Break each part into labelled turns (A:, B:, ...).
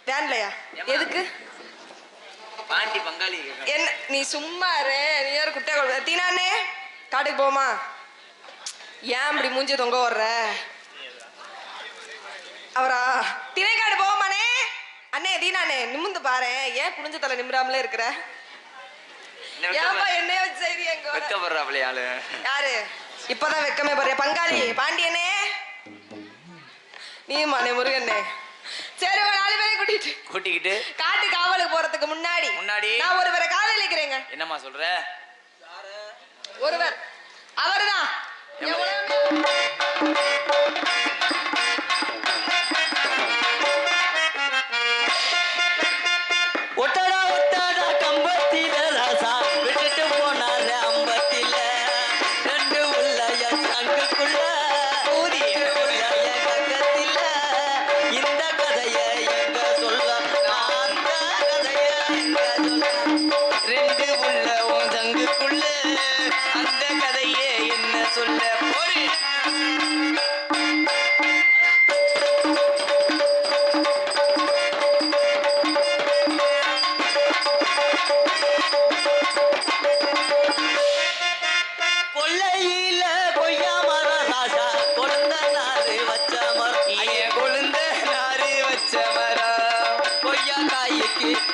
A: வேன்லையா? எதுக்கு?
B: பாண்டி பங்காளி.
A: என்ன நீ சும்மா இரு. நீ யாரு குட்டை கொள்ள தீனானே காட்டுக்கு போமா? ஏன் இப்படி மூஞ்சி தொங்க வர்ற? அவரா திணைக்காடு போமானே? அண்ணே தீனானே நிமிந்து பாரு. ஏன் குனிஞ்ச தலை நிமிராமலே இருக்கிற? ஏன்பா என்னைய வச்சு செய்தி எங்க
B: வெக்கப்படுறாப்ல ஆளு.
A: யாரு இப்பதான் வெக்கமே பாரு. பங்காளி பாண்டியனே நீ மானே முருகண்ணே. சரி ஒரு 4 பேரை கூட்டிக்கிட்டு காட்டு காவலுக்கு போறதுக்கு முன்னாடி நான் ஒருவரை காதலிக்கிறேங்க.
B: என்னம்மா சொல்ற?
A: ஒருவர் அவர்தான்
B: ஒட்டடா ஒட்டடா கம்பத்தில ராசா விட்டுட்டு போனாரு அம்பத்தில ரெண்டு உள்ள என் சங்குக்குள்ள ஊதிய உள்ள என் கங்கத்தில இந்த கதைய எங்க சொல்ல அந்த கதைய எங்க சொல்ல ரெண்டு உள்ள உன் சங்குக்குள்ள அந்த கதையே என்ன சொல்ல போறே.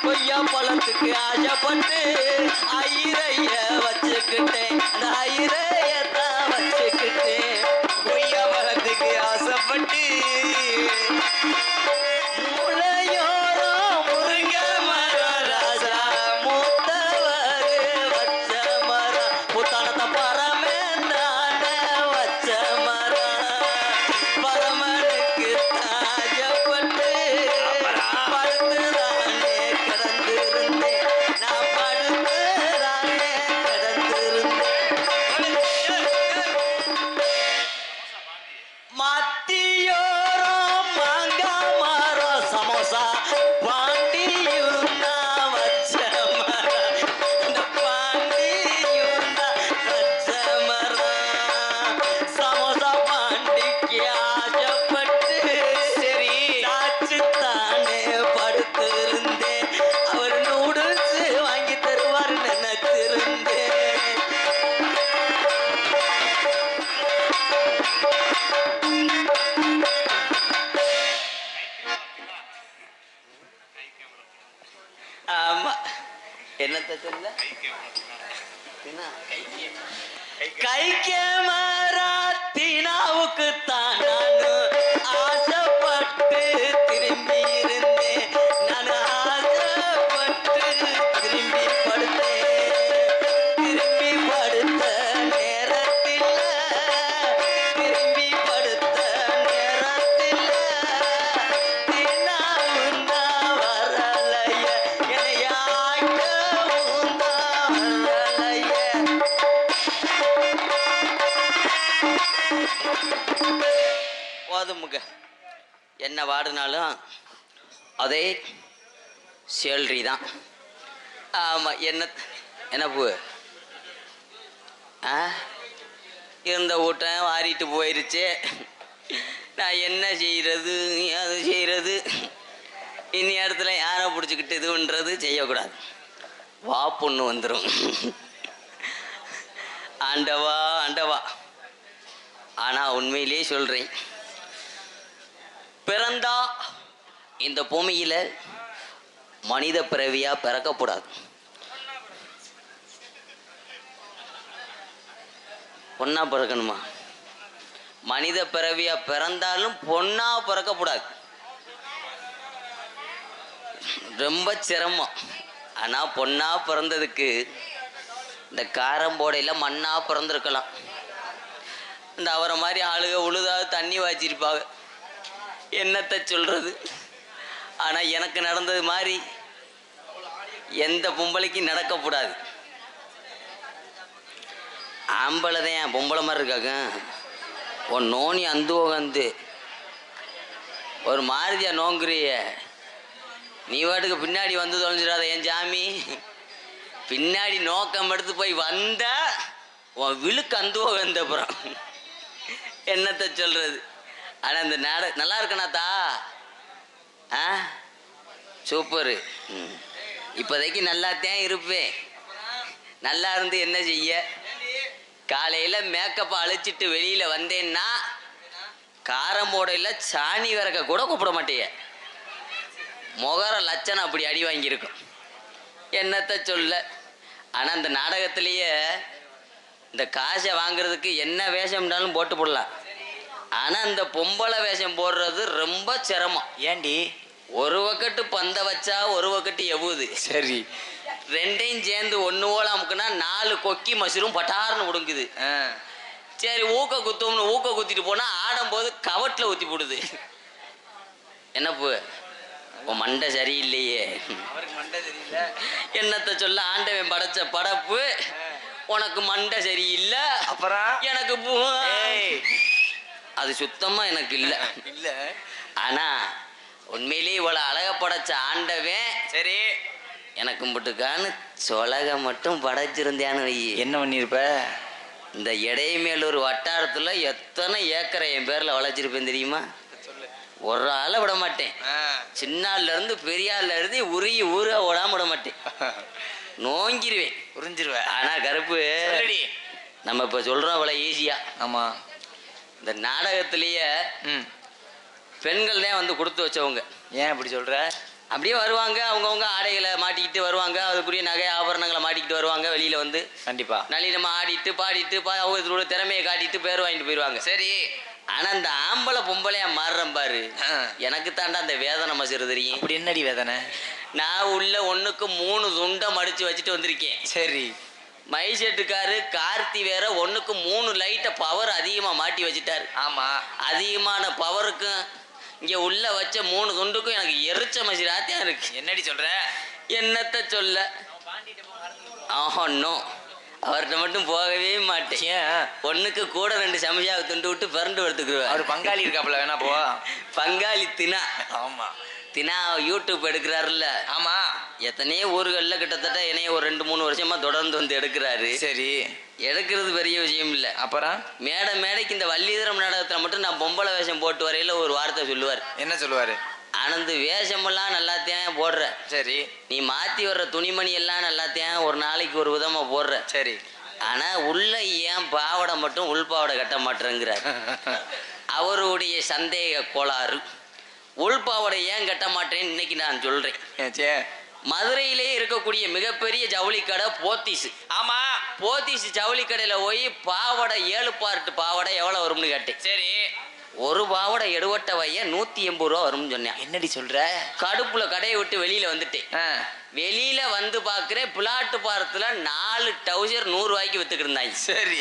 B: கொய்யா பழத்துக்கு ஆசைப்பட்டு ஐரைய வச்சுக்கிட்டேன். அந்த ஐரையத்தான் வச்சுக்கிட்டேன். கொய்யா பழத்துக்கு ஆசைப்பட்டு முளையோரோ முருங்க மரம் ராசா மூத்தவர் வச்ச மரம் புத்தானத்த பரமே தானே வச்ச மரம் பரமனுக்கு தாயப்பட்டு படுத்துதானே கிடந்திருந்தேன். நான் படுத்துதானே கிடந்திருந்தேன். மத்தியோரோ மாங்கா மரம் சமோசா பாண்டியும் நான் வச்ச மரம். இந்த பாண்டியும் நான் வச்ச மரம் சமோசா பாண்டிக்கு ஆசைப்பட்டு சரி சாச்சுத்தானே படுத்திருந்தேன். அவர் நூடுல்ஸ் வாங்கி தருவார் நினைச்சிருந்தேன். ஆமா என்னத்த சொல்ல கைக்கே மராத்தினாவுக்கு தான் நான் ஆசைப்பட்டு திரும்பி இருந்தேன். நான் ஆசைப்பட்டு திரும்பி படுத்தேன். திரும்பி படுத்த நேரத்தில் திரும்பி படுத்த நேரத்தில் தினாவும் தான் வரலைய என்னையாக்கவும் தான் வரலைய. போதுமுக என்ன வாடினாலும் அதே சேல்ரி தான். ஆமாம் என்ன பூ இருந்த ஊட்டம் வாரிட்டு போயிருச்சு. நான் என்ன செய்கிறது அது செய்கிறது இனி இடத்துல யாரை பிடிச்சிக்கிட்டு இதுன்றது செய்யக்கூடாது. வா பொண்ணு வந்துடும். ஆண்டவா ஆண்டவா. ஆனால் உண்மையிலே சொல்கிறேன், பிறந்தா இந்த பூமியில் மனித பிறவியாக பிறக்கக்கூடாது. பொண்ணா பிறக்கணுமா? மனித பிறவியாக பிறந்தாலும் பொண்ணா பிறக்கக்கூடாது. ரொம்ப சிரமம். ஆனால் பொண்ணா பிறந்ததுக்கு இந்த காரம்போடையில் மண்ணா பிறந்திருக்கலாம். இந்த அவரை மாதிரி ஆளுக உழுதாவது தண்ணி வாய்ச்சிருப்பாங்க. என்னத்தை சொல்கிறது? ஆனால் எனக்கு நடந்தது மாதிரி எந்த பொம்பளைக்கும் நடக்கக்கூடாது. ஆம்பளை தான் பொம்பளை மாதிரி இருக்காங்க. ஒரு நோனி அந்து உகந்து ஒரு மாருதியா நோங்குறிய நீ வாட்டுக்கு பின்னாடி வந்து தொலைஞ்சிடாத என் சாமி. பின்னாடி நோக்கம் எடுத்து போய் வந்த உன் விழுக்கு அந்து உகந்த அப்புறம் என்னத்தை சொல்கிறது? ஆனால் இந்த நல்லா இருக்கணாத்தா சூப்பரு. இப்போதைக்கு நல்லாத்தான் இருப்பேன். நல்லா இருந்து என்ன செய்ய? காலையில் மேக்கப்பை அழிச்சிட்டு வெளியில் வந்தேன்னா காரம் போடையில் சாணி விறக்க கூட கூப்பிட மாட்டேய. முகர லட்சணம் அப்படி அடி வாங்கியிருக்கும். என்னத்தை சொல்ல. ஆனால் அந்த நாடகத்திலேயே இந்த காசை வாங்குறதுக்கு என்ன வேஷம்னாலும் போட்டு போடலாம். ஆனால் இந்த பொம்பளை வேஷம் போடுறது ரொம்ப சிரமம்.
C: ஏண்டி?
B: ஒரு வக்கட்டு பந்த வச்சா ஒரு வக்கட்டு எவுது.
C: சரி.
B: ரெண்டையும் சேர்ந்து ஒன்று போல அமுக்குனா 4 கொக்கி மஷ்ரூம் பட்டார்னு முடுங்குது. சரி ஊக்க குத்தும்னு ஊக்க குத்திட்டு போனால் ஆடும்போது கவட்டில் ஊற்றி போடுது. என்னப்பு உன் மண்டை சரியில்லையே.
C: அவருக்கு மண்டை தெரியல.
B: என்னத்தை சொல்ல, ஆண்டவன் படைச்ச படப்பு உனக்கு மண்டை சரியில்லை.
C: அப்புறம்
B: எனக்கு அது சுத்தமா எனக்கு இல்லை.
C: இல்லை.
B: ஆனா உண்மையிலேயே இவ்வளவு அழக படைச்ச ஆண்டவன்
C: சரி
B: எனக்கு மட்டுக்கான்னு சொலக மட்டும் படைச்சிருந்தேன்னு வை.
C: என்ன பண்ணிருப்ப?
B: இந்த இடைமேலூர் வட்டாரத்துல எத்தனை ஏக்கரை என் பேர்ல வளைச்சிருப்பேன் தெரியுமா? ஒரு ஆளை விட மாட்டேன். சின்ன ஆள்ல இருந்து பெரிய ஆள்ல இருந்து உருகி ஊற ஓடாம விட மாட்டேன். நோங்கிருவேன்,
C: உறிஞ்சிருவேன்.
B: ஆனா கருப்பு நம்ம இப்ப சொல்றோம் அவ்வளவு ஈஸியா.
C: ஆமா.
B: இந்த நாடகத்திலேயே பெண்கள் தான் வந்து கொடுத்து வச்சவங்க.
C: ஏன் அப்படி சொல்ற?
B: அப்படியே வருவாங்க, அவங்கவுங்க ஆடைகளை மாட்டிக்கிட்டு வருவாங்க, அதுக்குரிய நகை ஆபரணங்களை மாட்டிக்கிட்டு வருவாங்க. வெளியில வந்து
C: கண்டிப்பா
B: நளினமா ஆடிட்டு பாடிட்டு அவங்க திறமையை காட்டிட்டு பேர் வாங்கிட்டு போயிடுவாங்க.
C: சரி.
B: ஆனா இந்த ஆம்பளை பொம்பளையா மாறுறேன் பாரு, எனக்கு தாண்டா அந்த வேதனை மசுறு தெரியும்.
C: அப்படி என்னடி வேதனை?
B: நான் உள்ள 1க்கு 3 துண்டை மடிச்சு வச்சுட்டு வந்திருக்கேன்.
C: சரி.
B: மைசெட்டுக்காரு கார்த்தி வேற 1க்கு 3 லைட்டை பவர் அதிகமா மாட்டி வச்சுட்டாரு.
C: ஆமா.
B: அதிகமான பவருக்கும் இங்க உள்ள வச்ச 3 துண்டுக்கும் எனக்கு எரிச்ச மசிராத்தியா இருக்கு.
C: என்னடி சொல்ற?
B: என்னத்தை சொல்ல. ஆஹோ, அவர்கிட்ட மட்டும் போகவே மாட்டேன்.
C: ஏன்?
B: 1க்கு கூட 2 சமைச்சாவை துண்டு விட்டு பிறண்டு எடுத்துக்குருவேன்.
C: அவர் பங்காளி இருக்காப்புல, வேணா போ.
B: பங்காளி தினா.
C: ஆமா.
B: தினா யூடியூப் எடுக்கிறாருல்ல.
C: ஆமா.
B: எத்தனையோ ஊர்களில் கிட்டத்தட்ட என்னைய ஒரு 2-3 வருஷமா தொடர்ந்து வந்து எடுக்கிறாரு.
C: சரி. எடுக்கிறது
B: பெரிய விஷயம் இல்லை.
C: அப்புறம்
B: மேடைக்கு இந்த வள்ளிதரம் நாடகத்தில் மட்டும் நான் பொம்பளை வேஷம் போட்டு வரையில ஒரு வார்த்தை சொல்லுவார்.
C: என்ன சொல்லுவாரு?
B: ஆனந்து வேஷமெல்லாம் நல்லாத்தையும் போடுற.
C: சரி.
B: நீ மாற்றி வர்ற துணிமணி எல்லாம் நல்லாத்தையும் ஒரு நாளைக்கு ஒரு விதமாக போடுற.
C: சரி.
B: ஆனால் உள்ள ஏன் பாவடை மட்டும் உள்பாவடை கட்ட மாட்டேங்கிறார். அவருடைய சந்தேக கோளாறு. உள்பாவடை ஏன் கட்ட மாட்டேன்னு இன்னைக்கு நான் சொல்றேன். மதுரையிலே இருக்கக்கூடிய மிகப்பெரிய ஜவுளி கடை போத்தீஸ்.
C: ஆமா.
B: போத்தீஸ் ஜவுளி கடையில போய் பாவடை 7 பார்ட்டு பாவடை எவ்வளவு வரும்னு கேட்டேன்.
C: சரி.
B: ஒரு பாவடை எடுவட்ட வைய 180 ரூபா வரும்னு சொன்னேன்.
C: என்னடி சொல்ற?
B: கடுப்புல கடையை விட்டு வெளியில வந்துட்டேன். வெளியில வந்து பாக்குறேன், பிளாட்டு பாரத்துல 4 டவுசர் 100 ரூபாய்க்கு வித்துக்கிட்டு இருந்தாங்க.
C: சரி.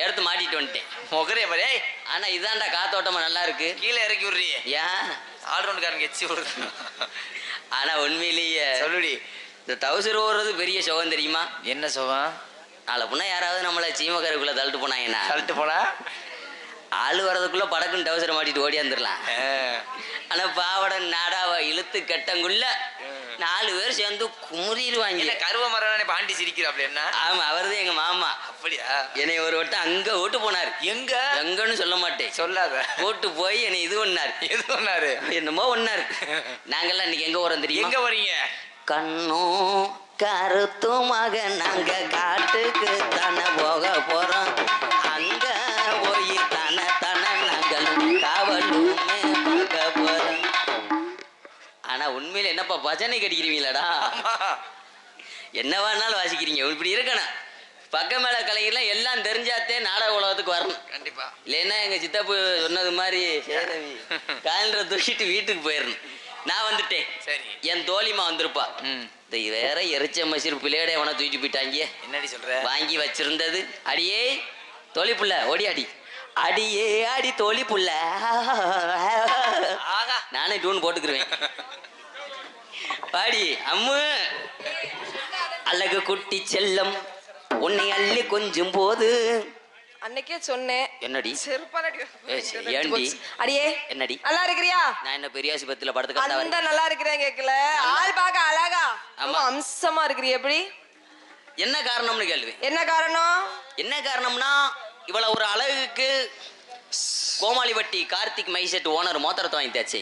B: எடுத்து மாட்டிட்டு வந்துட்டேன்.
C: முகரே பாரு.
B: ஆனா இதாண்டா காத்தோட்டமா நல்லா இருக்கு.
C: கீழே இறக்கி விடுறியே.
B: ஏன்?
C: ஆல்ரவுண்ட்காரங்க எச்சி விடுறது.
B: ஆனா உண்மையிலேயே
C: சொல்லுடி,
B: இந்த டவுசர் ஓடுறது பெரிய சுகம் தெரியுமா?
C: என்ன சுகம்?
B: நாளை புண்ணா யாராவது நம்மளை சீமக்கருக்குள்ள தள்ளிட்டு போனாங்கன்னா,
C: தள்ளிட்டு போனா
B: ஆள் வர்றதுக்குள்ள படக்குன்னு டவுசரை மாட்டிட்டு ஓடியாந்துடலாம். ஆனா பாவட நாடாவை இழுத்து கட்டங்குள்ள 4 பேர் சேர்ந்து குமுறிடுவாங்க.
C: கருவ மரம் பாண்டி சிரிக்கிறாப்ல. என்ன? ஆமா,
B: அவர்தான் எங்க மாமா.
C: அப்படியா?
B: என்னை ஒரு வட்டம் அங்க ஓட்டு போனார். எங்கன்னு சொல்ல மாட்டேன்.
C: சொல்லாத.
B: ஓட்டு போய் என்னை இது ஒன்னாரு.
C: எது ஒன்னாரு?
B: என்னமோ ஒன்னாரு. நாங்கெல்லாம் இன்னைக்கு எங்க போறோம் தெரியும்?
C: எங்க வரீங்க?
B: கண்ணும் கருத்துமாக நாங்க காட்டுக்கு தானே போக போறோம். அங்க போய் தானே நாங்களும் காவலுமே பார்க்க போறோம். ஆனா உண்மையில என்னப்பா பஜனை கடிக்கிறீங்களாடா? என்னவானாலும் வாசிக்கிறீங்க. இப்படி இருக்கணும். பக்க மேல கலைஞர்லாம் எல்லாம் தெரிஞ்சாத்தே நாடக உலகத்துக்கு வரணும்.
C: கண்டிப்பா.
B: இல்லைன்னா எங்க சித்தப்பு சொன்னது மாதிரி காலண்டரை தூக்கிட்டு வீட்டுக்கு போயிடணும். நான் வந்துட்டேன். சரி. என் தோழிமா வந்திருப்பா. இந்த வேற எரிச்ச மசீர் பிள்ளையோட எவனை தூக்கிட்டு போயிட்டாங்க.
C: என்னடி சொல்ற? வாங்கி
B: வச்சிருந்தது. அடியே தோழி புள்ள ஓடி அடி. அடியே அடி தோழி புள்ள. நானே டூன் போட்டுக்கிருவேன். பாடி அம்மு அழகு குட்டி செல்லம் உன்னை அள்ளி கொஞ்சம் போது
A: அன்னைக்கே சொன்னேன்.
B: என்னடி
A: செருப்பாலடி?
B: ஏண்டி?
A: அடியே
B: என்னடி?
A: நல்லா இருக்கிறியா?
B: நான் என்ன பெரிய ஆஸ்பத்திரியில படுத்துக்க
A: அந்த நல்லா இருக்கிறேன் கேக்கல. ஆள் பார்க்க அழகா அம்சமா இருக்கிறிய. எப்படி?
B: என்ன காரணம்னு கேள்வி.
A: என்ன காரணம்?
B: என்ன காரணம்னா இவ்வளவு ஒரு அழகுக்கு கோமாளிவட்டி கார்த்திக் மைசெட் ஓனர் மோதிரத்தை வாங்கி தேச்சு.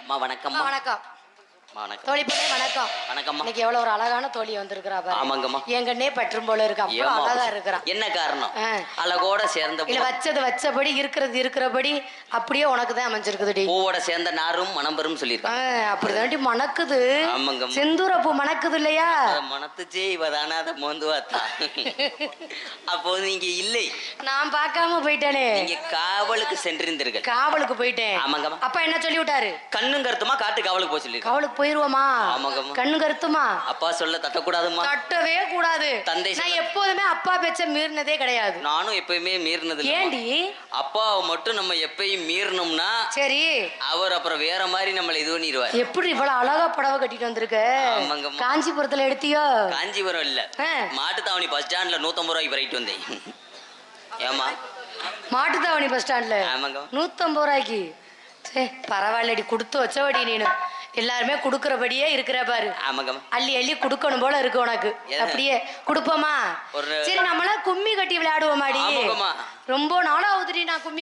B: அம்மா வணக்கம்மா.
D: வணக்கம்
B: வணக்கம்.
D: தோழி பொண்ணே வணக்கம்.
B: வணக்கம்மா.
D: இன்னைக்கு எவ்வளவு ஒரு அழகான தோழி வந்திருக்கிறா பாரு.
B: ஆமாங்கம்மா.
D: எங்கன்னே பற்றும் போல இருக்கு. அவ்வளவு
B: ஏம்மா
D: அழகா
B: அப்படி?
D: இருக்கிறா.
B: என்ன காரணம்?
D: ஆ.
B: அழகோட சேர்ந்த
D: இல்ல வச்சது வச்சபடி இருக்கிறபடி அப்படியே உனக்கு தான் அமைஞ்சிருக்குதுடி.
B: பூவோட சேர்ந்த நாரும் மனம் பெறும் சொல்லியிருக்காங்க.
D: அப்படிதாண்டி மணக்குது.
B: ஆமாங்கம்மா.
D: செந்தூர பூ மணக்குது இல்லையா?
B: மனத்துச்சே இவதானே அதை மோந்து பார்த்தா. அப்போது நீங்க இல்லை,
D: நான் பார்க்காம போயிட்டேனே.
B: நீங்க காவலுக்கு சென்றிருந்தீர்கள்.
D: காவலுக்கு போயிட்டேன்.
B: ஆமாங்கம்மா.
D: அப்பா என்ன சொல்லி விட்டாரு?
B: கண்ணும் கருத்துமா காட்டு காவலுக்கு போய் சொல்லி.
D: காவலுக்கு போயிருவோமா?
B: ஆமாங்கம்மா.
D: கண்ணு கருத்துமா?
B: அப்பா சொல்ல தட்டக்கூடாதுமா.
D: தட்டவே கூடாது.
B: தந்தை
D: நான் எப்போதுமே அப்பா பேச்ச மீறினதே கிடையாது.
B: நானும் எப்பயுமே மீறினது இல்ல.
D: ஏண்டி?
B: அப்பாவை மட்டும் நம்ம எப்பயும் மீறினோம்னா
D: சரி
B: அவர் அப்புறம் வேற மாதிரி நம்மள இது பண்ணிடுவார்.
D: எப்படி இவ்வளவு அழகா புடவை கட்டிட்டு வந்திருக்க?
B: ஆமாங்கம்மா.
D: காஞ்சிபுரத்துல எடுத்தியோ?
B: காஞ்சிபுரம் இல்ல,
D: ஆ.
B: மாட்டுத்தாவணி பஸ் ஸ்டாண்ட்ல 150 ரூபாய்க்கு வரைட்டு வந்தேன். ஏமா?
D: மாட்டுத்தாவணி பஸ் ஸ்டாண்ட்ல
B: ஆமாங்க.
D: 150 ரூபாய்க்கு. பரவாயில்லடி, கொடுத்து வச்சபடி நீனு. எல்லாருமே குடுக்கறபடியே இருக்கிற பாரு.
B: ஆமாங்கம்மா.
D: அள்ளி அள்ளி குடுக்கணும் போல இருக்கு உனக்கு.
B: எது?
D: அப்படியே குடுப்போமா?
B: ஒரு
D: சரி நம்மள கும்மி கட்டி விளையாடுவோமாடி?
B: ஆமாங்கம்மா.
D: ரொம்ப நாளாகுதுடி நான் கும்மி